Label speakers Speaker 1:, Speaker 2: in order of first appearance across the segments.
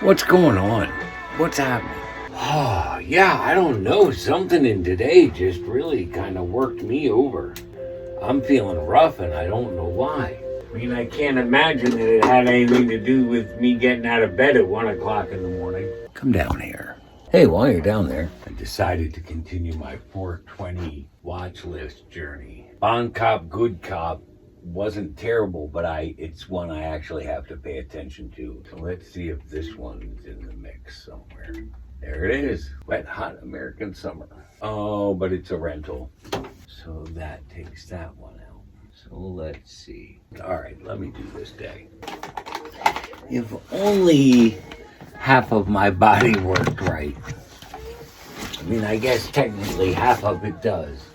Speaker 1: What's going on? What's happening? Oh, yeah, I don't know. Something in today just really kind of worked me over. I'm feeling rough and I don't know why. I mean, I can't imagine that it had anything to do with me getting out of bed at 1 o'clock in the morning. Come down here. Hey, while you're down there, I decided to continue my 420 watch list journey. Bond Cop, Good Cop wasn't terrible, but it's one I actually have to pay attention to. So let's see if this one's in the mix somewhere. There it is. Wet Hot American Summer. Oh, but it's a rental. So that takes that one out. So let's see. All right, let me do this day. If only half of my body worked right. I mean, I guess technically half of it does.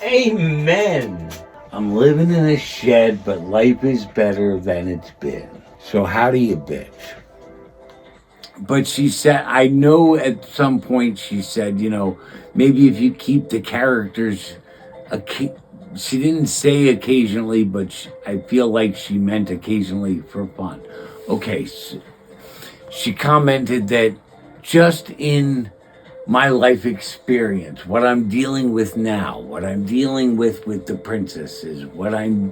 Speaker 1: Amen. I'm living in a shed, but life is better than it's been. So how do you bitch? But she said, I know at some point she said, maybe if you keep the characters, she didn't say occasionally, but I feel like she meant occasionally for fun. Okay, so she commented that just in my life experience, what I'm dealing with now, what I'm dealing with the princesses, what I'm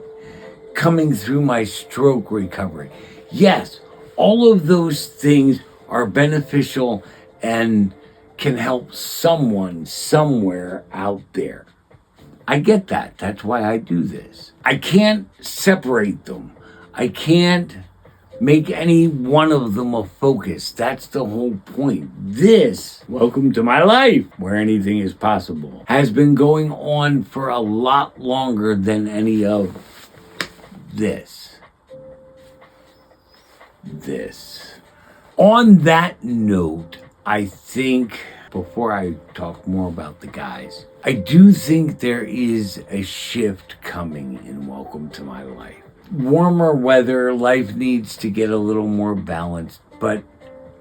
Speaker 1: coming through my stroke recovery. Yes, all of those things are beneficial and can help someone somewhere out there. I get that. That's why I do this. I can't separate them. I can't make any one of them a focus. That's the whole point. This, welcome to my life, where anything is possible, has been going on for a lot longer than any of this. On that note, I think, before I talk more about the guys, I do think there is a shift coming in Welcome to My Life. Warmer weather, life needs to get a little more balanced, but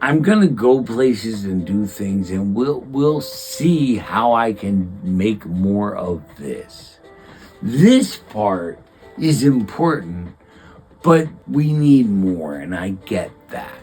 Speaker 1: I'm gonna go places and do things, and we'll see how I can make more of this. This part is important, but we need more, and I get that.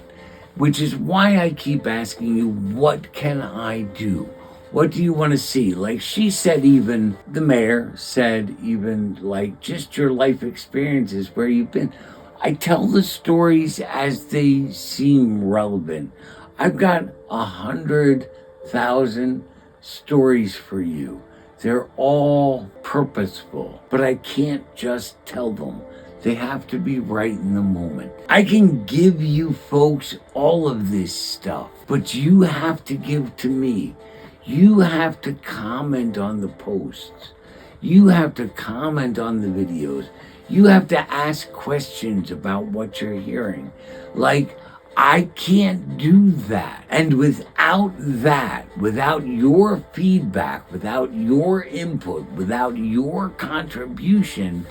Speaker 1: Which is why I keep asking you, what can I do? What do you want to see? Like she said, even the mayor said, even like just your life experiences, where you've been. I tell the stories as they seem relevant. I've got 100,000 stories for you. They're all purposeful, but I can't just tell them. They have to be right in the moment. I can give you folks all of this stuff, but you have to give to me. You have to comment on the posts. You have to comment on the videos. You have to ask questions about what you're hearing. Like, I can't do that. And without that, without your feedback, without your input, without your contribution,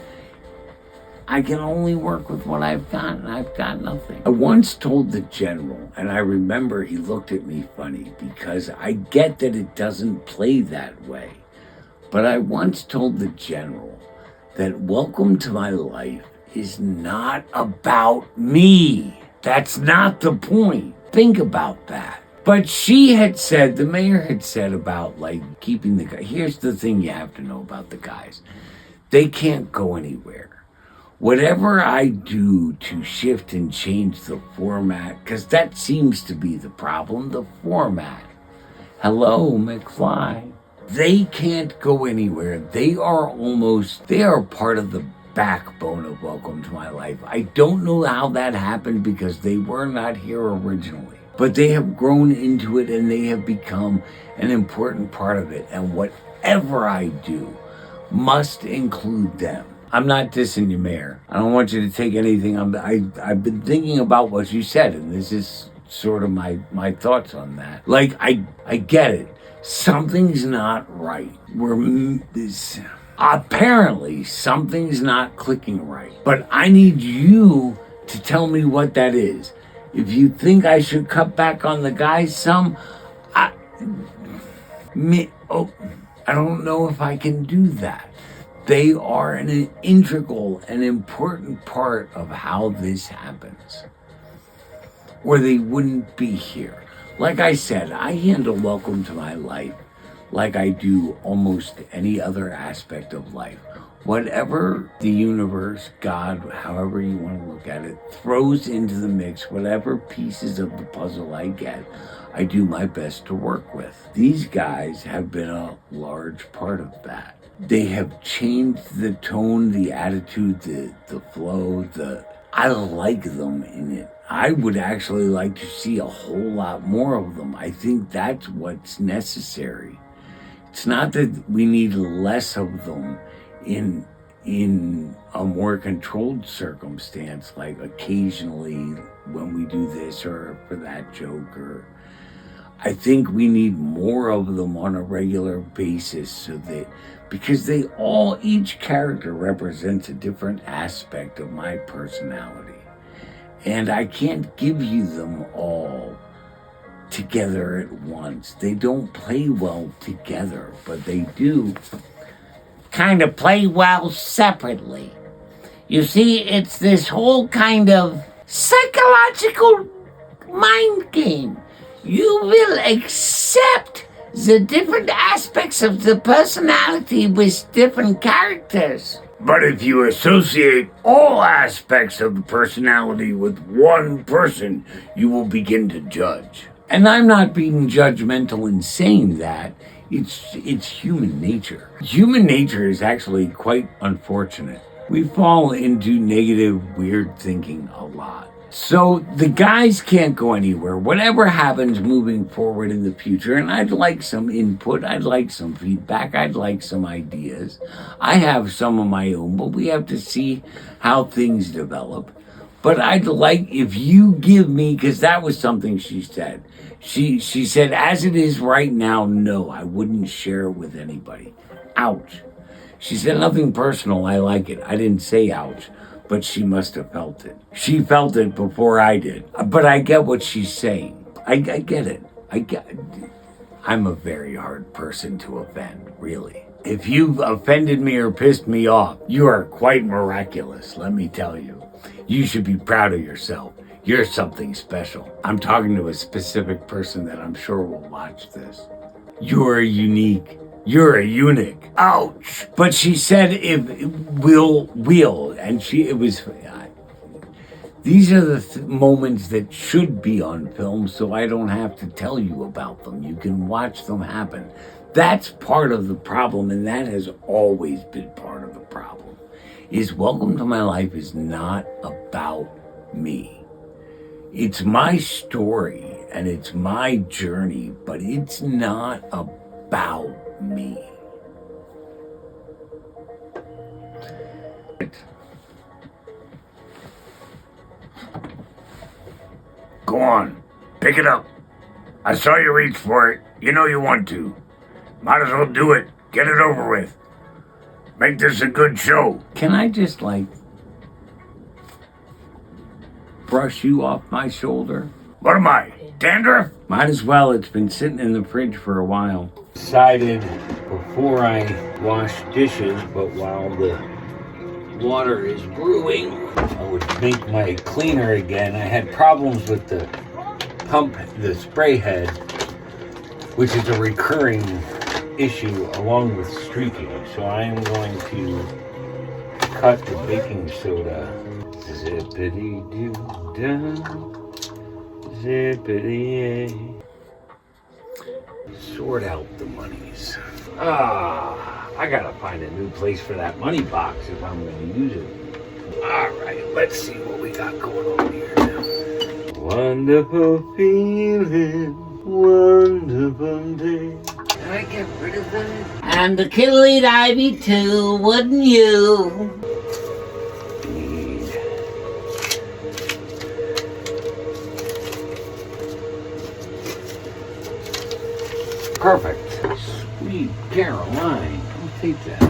Speaker 1: I can only work with what I've got, and I've got nothing. I once told the general, and I remember he looked at me funny because I get that it doesn't play that way. But I once told the general that Welcome to My Life is not about me. That's not the point. Think about that. But she had said, the mayor had said about like keeping the guy. Here's the thing you have to know about the guys. They can't go anywhere. Whatever I do to shift and change the format, because that seems to be the problem, the format. Hello, McFly. They can't go anywhere. They are part of the backbone of Welcome to My Life. I don't know how that happened because they were not here originally. But they have grown into it and they have become an important part of it. And whatever I do must include them. I'm not dissing you, Mayor. I don't want you to take anything. I've been thinking about what you said, and this is sort of my thoughts on that. Like, I get it. Something's not right. Apparently, something's not clicking right. But I need you to tell me what that is. If you think I should cut back on the guys some, I don't know if I can do that. They are an integral and important part of how this happens. or they wouldn't be here. Like I said, I handle Welcome to My Life like I do almost any other aspect of life. Whatever the universe, God, however you want to look at it, throws into the mix, whatever pieces of the puzzle I get, I do my best to work with. These guys have been a large part of that. They have changed the tone, the attitude, the flow, I like them in it. I would actually like to see a whole lot more of them. I think that's what's necessary. It's not that we need less of them in a more controlled circumstance, like occasionally when we do this or for that joke, or I think we need more of them on a regular basis, so that because each character represents a different aspect of my personality, and I can't give you them all together at once. They don't play well together, but they do kind of play well separately. You see, it's this whole kind of psychological mind game. You will accept the different aspects of the personality with different characters. But if you associate all aspects of the personality with one person, you will begin to judge. And I'm not being judgmental in saying that. It's human nature. Human nature is actually quite unfortunate. We fall into negative, weird thinking a lot. So the guys can't go anywhere. Whatever happens moving forward in the future, and I'd like some input, I'd like some feedback, I'd like some ideas. I have some of my own, but we have to see how things develop. But I'd like, if you give me, because that was something she said. She said, as it is right now, no, I wouldn't share it with anybody. Ouch. She said nothing personal, I like it. I didn't say ouch, but she must have felt it. She felt it before I did. But I get what she's saying. I get it. I'm a very hard person to offend, really. If you've offended me or pissed me off, you are quite miraculous, let me tell you. You should be proud of yourself. You're something special. I'm talking to a specific person that I'm sure will watch this. You're unique. You're a eunuch. Ouch. But she said, and these are the moments that should be on film, so I don't have to tell you about them. You can watch them happen. That's part of the problem, and that has always been part of the problem, is Welcome to My Life is not about me. It's my story, and it's my journey, but it's not about me. Go on, pick it up. I saw you reach for it. You know you want to. Might as well do it. Get it over with. Make this a good show. Can I just, brush you off my shoulder? What am I, dandruff? Might as well. It's been sitting in the fridge for a while. Decided before I wash dishes, but while the water is brewing, I would make my cleaner again. I had problems with the pump, the spray head, which is a recurring issue along with streaking. So I am going to cut the baking soda. Zippity-doo-dah, zippity-yay. Sort out the monies. I gotta find a new place for that money box if I'm gonna use it. All right, let's see what we got going on here now. Wonderful feeling, wonderful day. Can I get rid of that? And the kid'll eat ivy too, wouldn't you? Perfect. Sweet Caroline. I'll take that.